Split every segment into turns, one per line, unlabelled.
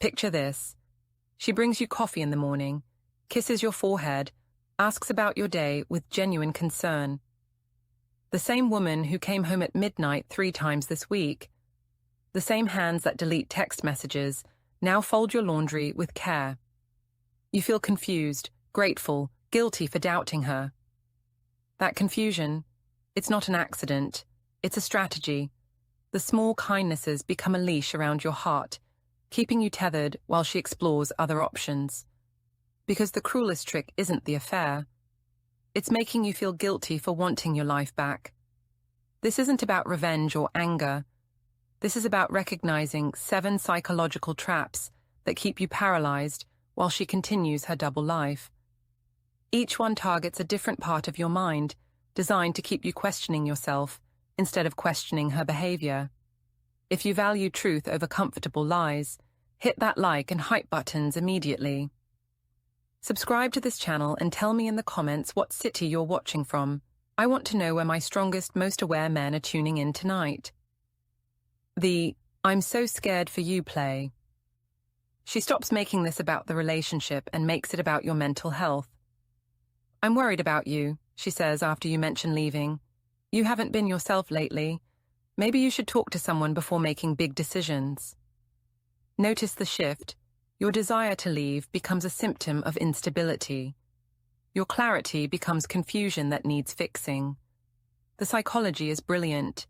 Picture this. She brings you coffee in the morning, kisses your forehead, asks about your day with genuine concern. The same woman who came home at midnight 3 times this week. The same hands that delete text messages now fold your laundry with care. You feel confused, grateful, guilty for doubting her. That confusion, it's not an accident, it's a strategy. The small kindnesses become a leash around your heart, keeping you tethered while she explores other options. Because the cruelest trick isn't the affair. It's making you feel guilty for wanting your life back. This isn't about revenge or anger. This is about recognizing 7 psychological traps that keep you paralyzed while she continues her double life. Each one targets a different part of your mind, designed to keep you questioning yourself instead of questioning her behavior. If you value truth over comfortable lies, hit that like and hype buttons immediately. Subscribe to this channel and tell me in the comments what city you're watching from. I want to know where my strongest, most aware men are tuning in tonight. The "I'm so scared for you" play. She stops making this about the relationship and makes it about your mental health. "I'm worried about you," she says after you mention leaving. "You haven't been yourself lately. Maybe you should talk to someone before making big decisions." Notice the shift. Your desire to leave becomes a symptom of instability. Your clarity becomes confusion that needs fixing. The psychology is brilliant.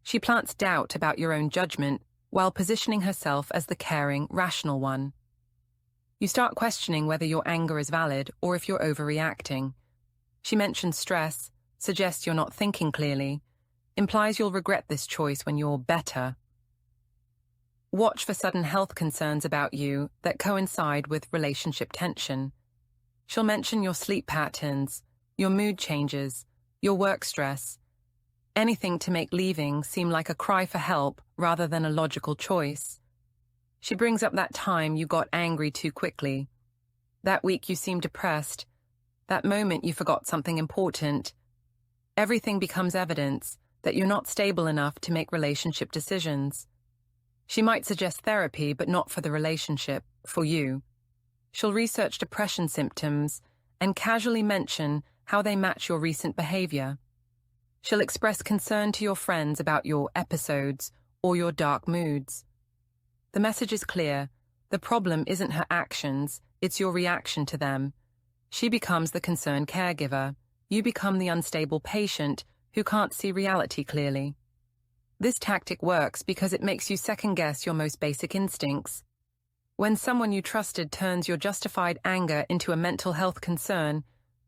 She plants doubt about your own judgment while positioning herself as the caring, rational one. You start questioning whether your anger is valid or if you're overreacting. She mentions stress, suggests you're not thinking clearly, implies you'll regret this choice when you're better. Watch for sudden health concerns about you that coincide with relationship tension. She'll mention your sleep patterns, your mood changes, your work stress, anything to make leaving seem like a cry for help rather than a logical choice. She brings up that time you got angry too quickly, that week you seemed depressed, that moment you forgot something important. Everything becomes evidence that you're not stable enough to make relationship decisions. She might suggest therapy, but not for the relationship, for you. She'll research depression symptoms and casually mention how they match your recent behavior. She'll express concern to your friends about your episodes or your dark moods. The message is clear. The problem isn't her actions, it's your reaction to them. She becomes the concerned caregiver. You become the unstable patient who can't see reality clearly. This tactic works because it makes you second-guess your most basic instincts. When someone you trusted turns your justified anger into a mental health concern,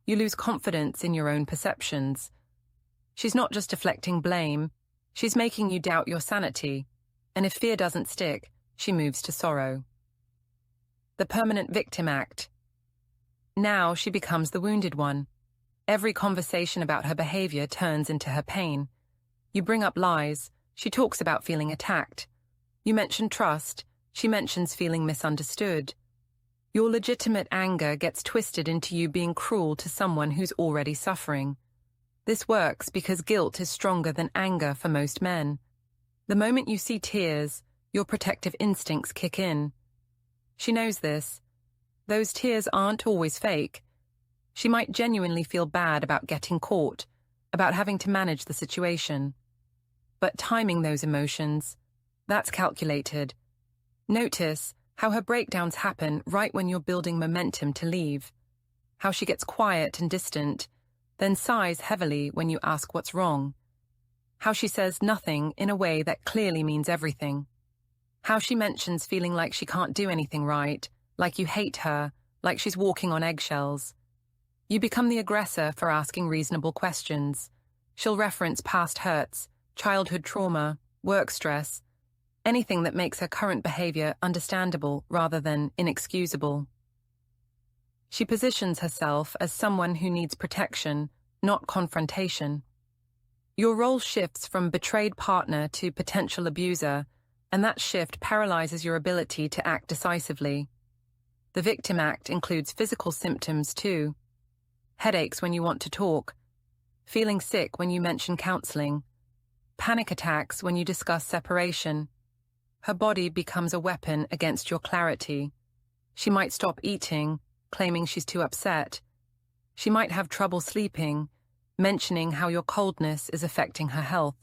you lose confidence in your own perceptions. She's not just deflecting blame, she's making you doubt your sanity, and if fear doesn't stick, she moves to sorrow. The permanent victim act. Now she becomes the wounded one. Every conversation about her behavior turns into her pain. You bring up lies, she talks about feeling attacked. You mention trust, she mentions feeling misunderstood. Your legitimate anger gets twisted into you being cruel to someone who's already suffering. This works because guilt is stronger than anger for most men. The moment you see tears, your protective instincts kick in. She knows this. Those tears aren't always fake. She might genuinely feel bad about getting caught, about having to manage the situation. But timing those emotions, that's calculated. Notice how her breakdowns happen right when you're building momentum to leave. How she gets quiet and distant, then sighs heavily when you ask what's wrong. How she says nothing in a way that clearly means everything. How she mentions feeling like she can't do anything right, like you hate her, like she's walking on eggshells. You become the aggressor for asking reasonable questions. She'll reference past hurts, childhood trauma, work stress, anything that makes her current behavior understandable rather than inexcusable. She positions herself as someone who needs protection, not confrontation. Your role shifts from betrayed partner to potential abuser, and that shift paralyzes your ability to act decisively. The victim act includes physical symptoms too. Headaches when you want to talk, feeling sick when you mention counseling, panic attacks when you discuss separation. Her body becomes a weapon against your clarity. She might stop eating, claiming she's too upset. She might have trouble sleeping, mentioning how your coldness is affecting her health.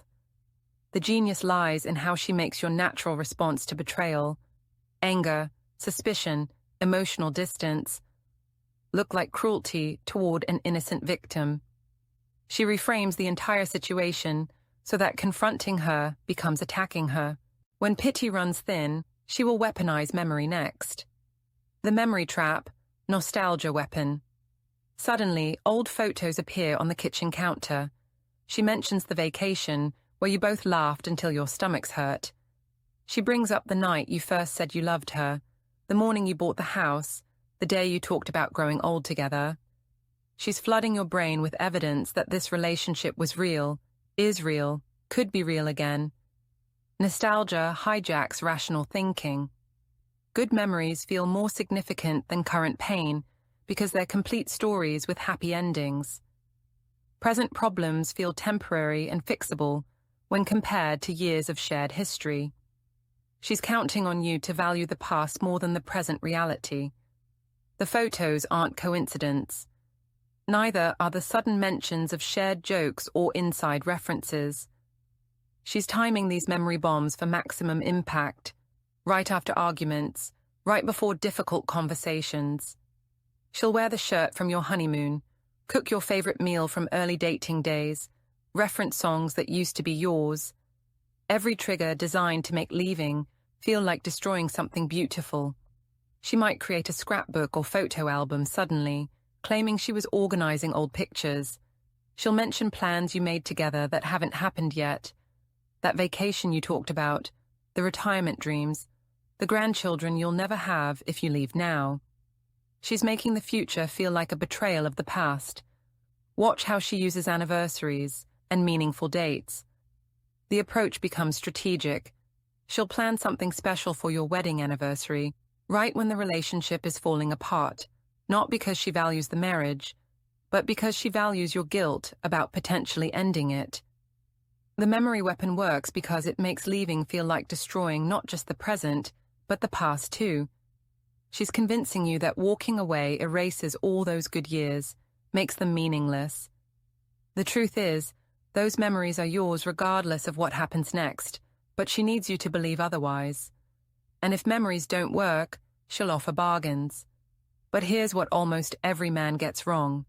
The genius lies in how she makes your natural response to betrayal, anger, suspicion, emotional distance, look like cruelty toward an innocent victim. She reframes the entire situation so that confronting her becomes attacking her. When pity runs thin, she will weaponize memory next. The memory trap, nostalgia weapon. Suddenly, old photos appear on the kitchen counter. She mentions the vacation where you both laughed until your stomachs hurt. She brings up the night you first said you loved her, the morning you bought the house, the day you talked about growing old together. She's flooding your brain with evidence that this relationship was real, is real, could be real again. Nostalgia hijacks rational thinking. Good memories feel more significant than current pain because they're complete stories with happy endings. Present problems feel temporary and fixable when compared to years of shared history. She's counting on you to value the past more than the present reality. The photos aren't coincidence. Neither are the sudden mentions of shared jokes or inside references. She's timing these memory bombs for maximum impact, right after arguments, right before difficult conversations. She'll wear the shirt from your honeymoon, cook your favorite meal from early dating days, reference songs that used to be yours. Every trigger designed to make leaving feel like destroying something beautiful. She might create a scrapbook or photo album suddenly, claiming she was organizing old pictures. She'll mention plans you made together that haven't happened yet. That vacation you talked about, the retirement dreams, the grandchildren you'll never have if you leave now. She's making the future feel like a betrayal of the past. Watch how she uses anniversaries and meaningful dates. The approach becomes strategic. She'll plan something special for your wedding anniversary, right when the relationship is falling apart, not because she values the marriage, but because she values your guilt about potentially ending it. The memory weapon works because it makes leaving feel like destroying not just the present, but the past too. She's convincing you that walking away erases all those good years, makes them meaningless. The truth is, those memories are yours regardless of what happens next, but she needs you to believe otherwise. And if memories don't work, she'll offer bargains. But here's what almost every man gets wrong.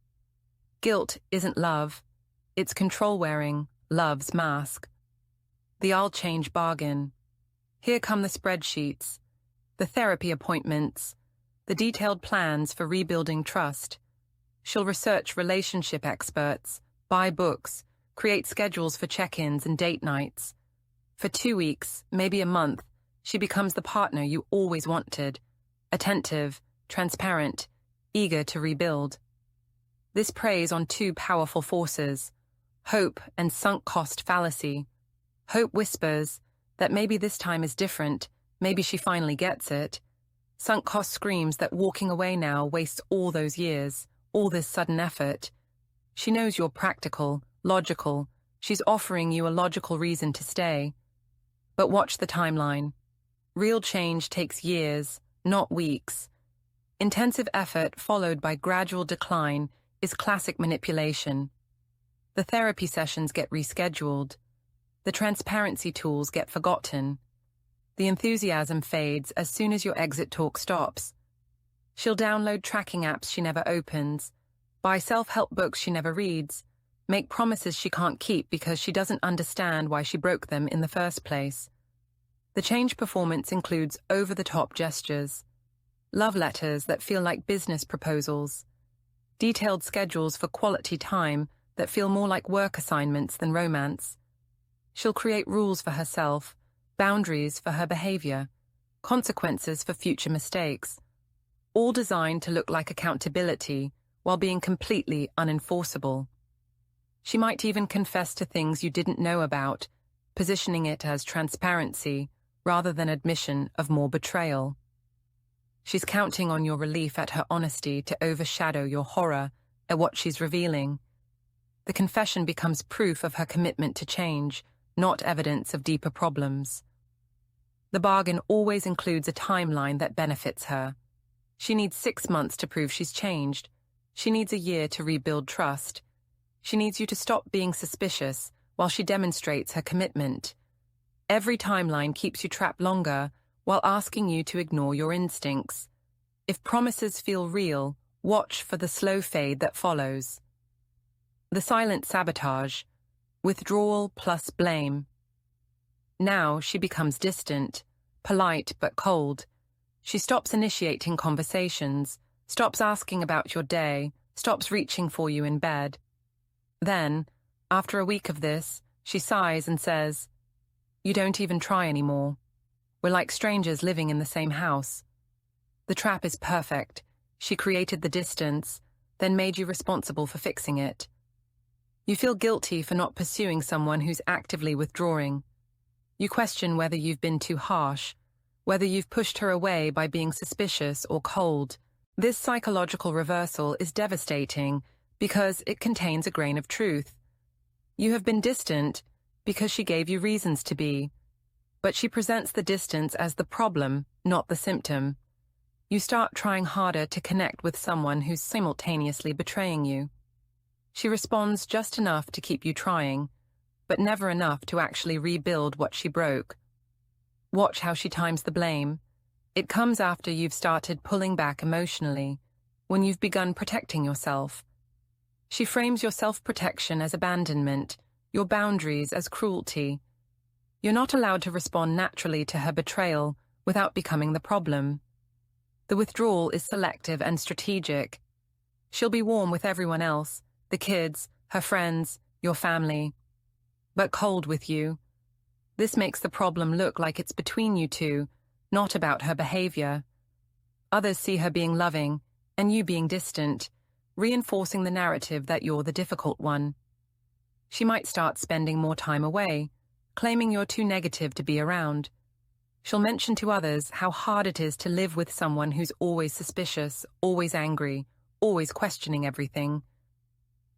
Guilt isn't love. It's control-wearing love's mask. The I'll change bargain. Here come the spreadsheets, the therapy appointments, the detailed plans for rebuilding trust. She'll research relationship experts, buy books, create schedules for check-ins and date nights. For 2 weeks, maybe a month, she becomes the partner you always wanted, attentive, transparent, eager to rebuild. This preys on two powerful forces, hope and sunk cost fallacy. Hope whispers that maybe this time is different, maybe she finally gets it. Sunk cost screams that walking away now wastes all those years, all this sudden effort. She knows you're practical, logical. She's offering you a logical reason to stay. But watch the timeline. Real change takes years, not weeks. Intensive effort followed by gradual decline is classic manipulation. The therapy sessions get rescheduled. The transparency tools get forgotten. The enthusiasm fades as soon as your exit talk stops. She'll download tracking apps she never opens, buy self-help books she never reads, make promises she can't keep because she doesn't understand why she broke them in the first place. The change performance includes over-the-top gestures, love letters that feel like business proposals, detailed schedules for quality time that feel more like work assignments than romance. She'll create rules for herself, boundaries for her behavior, consequences for future mistakes, all designed to look like accountability while being completely unenforceable. She might even confess to things you didn't know about, positioning it as transparency rather than admission of more betrayal. She's counting on your relief at her honesty to overshadow your horror at what she's revealing. The confession becomes proof of her commitment to change, not evidence of deeper problems. The bargain always includes a timeline that benefits her. She needs 6 months to prove she's changed. She needs a year to rebuild trust. She needs you to stop being suspicious while she demonstrates her commitment. Every timeline keeps you trapped longer while asking you to ignore your instincts. If promises feel real, watch for the slow fade that follows. The silent sabotage, withdrawal plus blame. Now she becomes distant, polite but cold. She stops initiating conversations, stops asking about your day, stops reaching for you in bed. Then, after a week of this, she sighs and says, "You don't even try anymore. We're like strangers living in the same house." The trap is perfect. She created the distance, then made you responsible for fixing it. You feel guilty for not pursuing someone who's actively withdrawing. You question whether you've been too harsh, whether you've pushed her away by being suspicious or cold. This psychological reversal is devastating because it contains a grain of truth. You have been distant because she gave you reasons to be, but she presents the distance as the problem, not the symptom. You start trying harder to connect with someone who's simultaneously betraying you. She responds just enough to keep you trying, but never enough to actually rebuild what she broke. Watch how she times the blame. It comes after you've started pulling back emotionally, when you've begun protecting yourself. She frames your self-protection as abandonment, your boundaries as cruelty. You're not allowed to respond naturally to her betrayal without becoming the problem. The withdrawal is selective and strategic. She'll be warm with everyone else, the kids, her friends, your family, but cold with you. This makes the problem look like it's between you two, not about her behavior. Others see her being loving and you being distant, reinforcing the narrative that you're the difficult one. She might start spending more time away, claiming you're too negative to be around. She'll mention to others how hard it is to live with someone who's always suspicious, always angry, always questioning everything.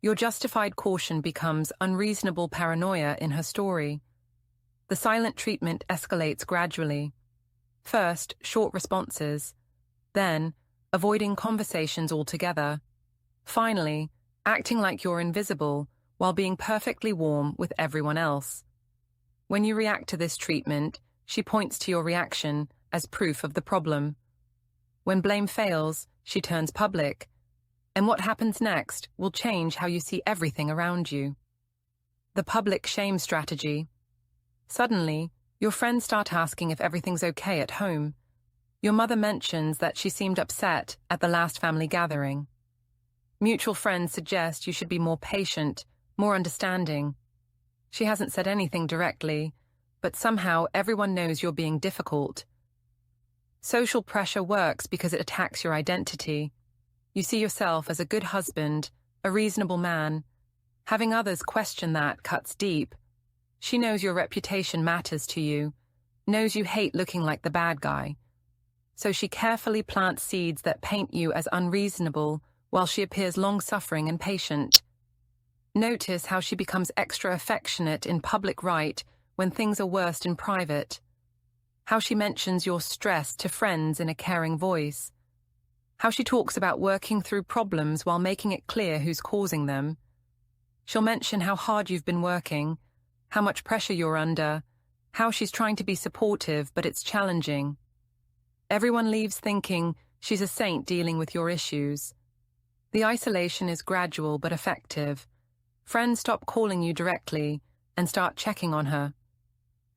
Your justified caution becomes unreasonable paranoia in her story. The silent treatment escalates gradually. First, short responses. Then, avoiding conversations altogether. Finally, acting like you're invisible while being perfectly warm with everyone else. When you react to this treatment, she points to your reaction as proof of the problem. When blame fails, she turns public. And what happens next will change how you see everything around you. The public shame strategy. Suddenly, your friends start asking if everything's okay at home. Your mother mentions that she seemed upset at the last family gathering. Mutual friends suggest you should be more patient, more understanding. She hasn't said anything directly, but somehow everyone knows you're being difficult. Social pressure works because it attacks your identity. You see yourself as a good husband, a reasonable man. Having others question that cuts deep. She knows your reputation matters to you, knows you hate looking like the bad guy. So she carefully plants seeds that paint you as unreasonable while she appears long-suffering and patient. Notice how she becomes extra affectionate in public right when things are worst in private. How she mentions your stress to friends in a caring voice. How she talks about working through problems while making it clear who's causing them. She'll mention how hard you've been working, how much pressure you're under, how she's trying to be supportive but it's challenging. Everyone leaves thinking she's a saint dealing with your issues. The isolation is gradual but effective. Friends stop calling you directly and start checking on her.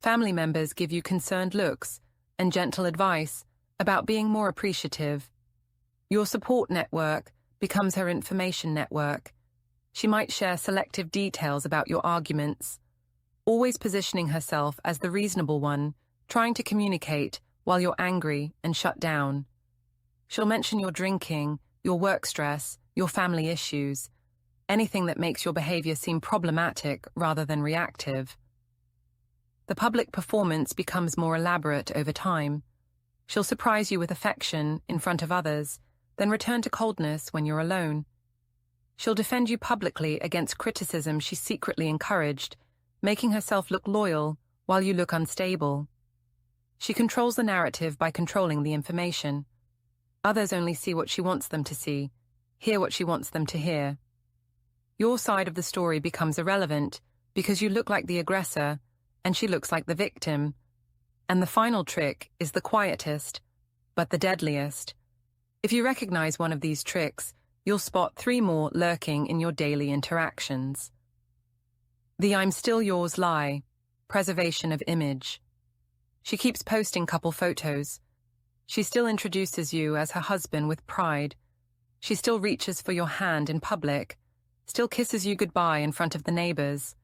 Family members give you concerned looks and gentle advice about being more appreciative. Your support network becomes her information network. She might share selective details about your arguments, always positioning herself as the reasonable one, trying to communicate while you're angry and shut down. She'll mention your drinking, your work stress, your family issues, anything that makes your behavior seem problematic rather than reactive. The public performance becomes more elaborate over time. She'll surprise you with affection in front of others, then return to coldness when you're alone. She'll defend you publicly against criticism she secretly encouraged, making herself look loyal while you look unstable. She controls the narrative by controlling the information. Others only see what she wants them to see, hear what she wants them to hear. Your side of the story becomes irrelevant because you look like the aggressor and she looks like the victim. And the final trick is the quietest, but the deadliest. If you recognize one of these tricks, you'll spot 3 more lurking in your daily interactions. The "I'm still yours" lie, preservation of image. She keeps posting couple photos. She still introduces you as her husband with pride. She still reaches for your hand in public, still kisses you goodbye in front of the neighbors.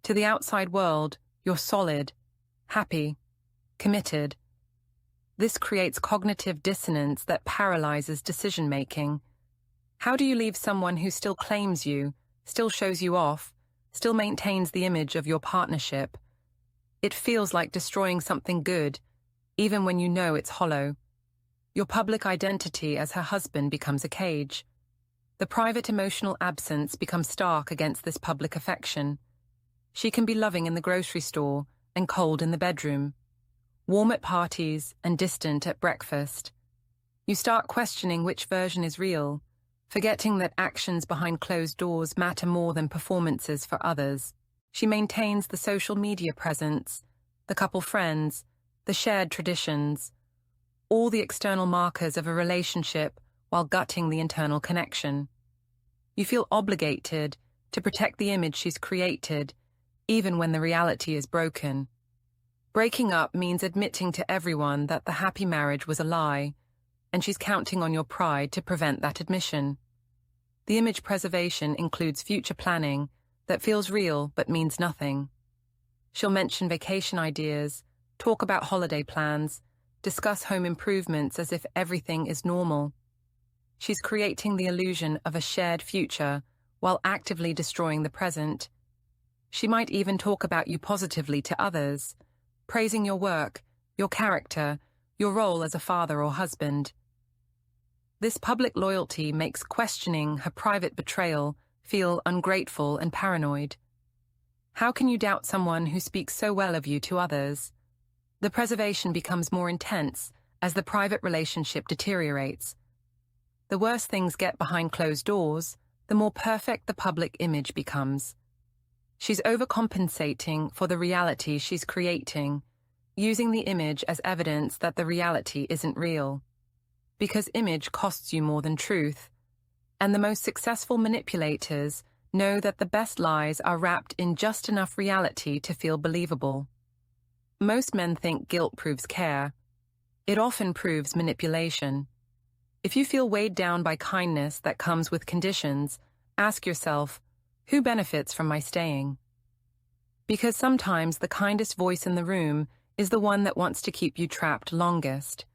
To the outside world, you're solid, happy, committed. This creates cognitive dissonance that paralyzes decision-making. How do you leave someone who still claims you, still shows you off, still maintains the image of your partnership? It feels like destroying something good, even when you know it's hollow. Your public identity as her husband becomes a cage. The private emotional absence becomes stark against this public affection. She can be loving in the grocery store and cold in the bedroom, warm at parties and distant at breakfast. You start questioning which version is real, forgetting that actions behind closed doors matter more than performances for others. She maintains the social media presence, the couple friends, the shared traditions, all the external markers of a relationship while gutting the internal connection. You feel obligated to protect the image she's created, even when the reality is broken. Breaking up means admitting to everyone that the happy marriage was a lie, and she's counting on your pride to prevent that admission. The image preservation includes future planning that feels real but means nothing. She'll mention vacation ideas, talk about holiday plans, discuss home improvements as if everything is normal. She's creating the illusion of a shared future while actively destroying the present. She might even talk about you positively to others, praising your work, your character, your role as a father or husband. This public loyalty makes questioning her private betrayal feel ungrateful and paranoid. How can you doubt someone who speaks so well of you to others? The preservation becomes more intense as the private relationship deteriorates. The worse things get behind closed doors, the more perfect the public image becomes. She's overcompensating for the reality she's creating, using the image as evidence that the reality isn't real. Because image costs you more than truth, and the most successful manipulators know that the best lies are wrapped in just enough reality to feel believable. Most men think guilt proves care. It often proves manipulation. If you feel weighed down by kindness that comes with conditions, ask yourself, who benefits from my staying? Because sometimes the kindest voice in the room is the one that wants to keep you trapped longest.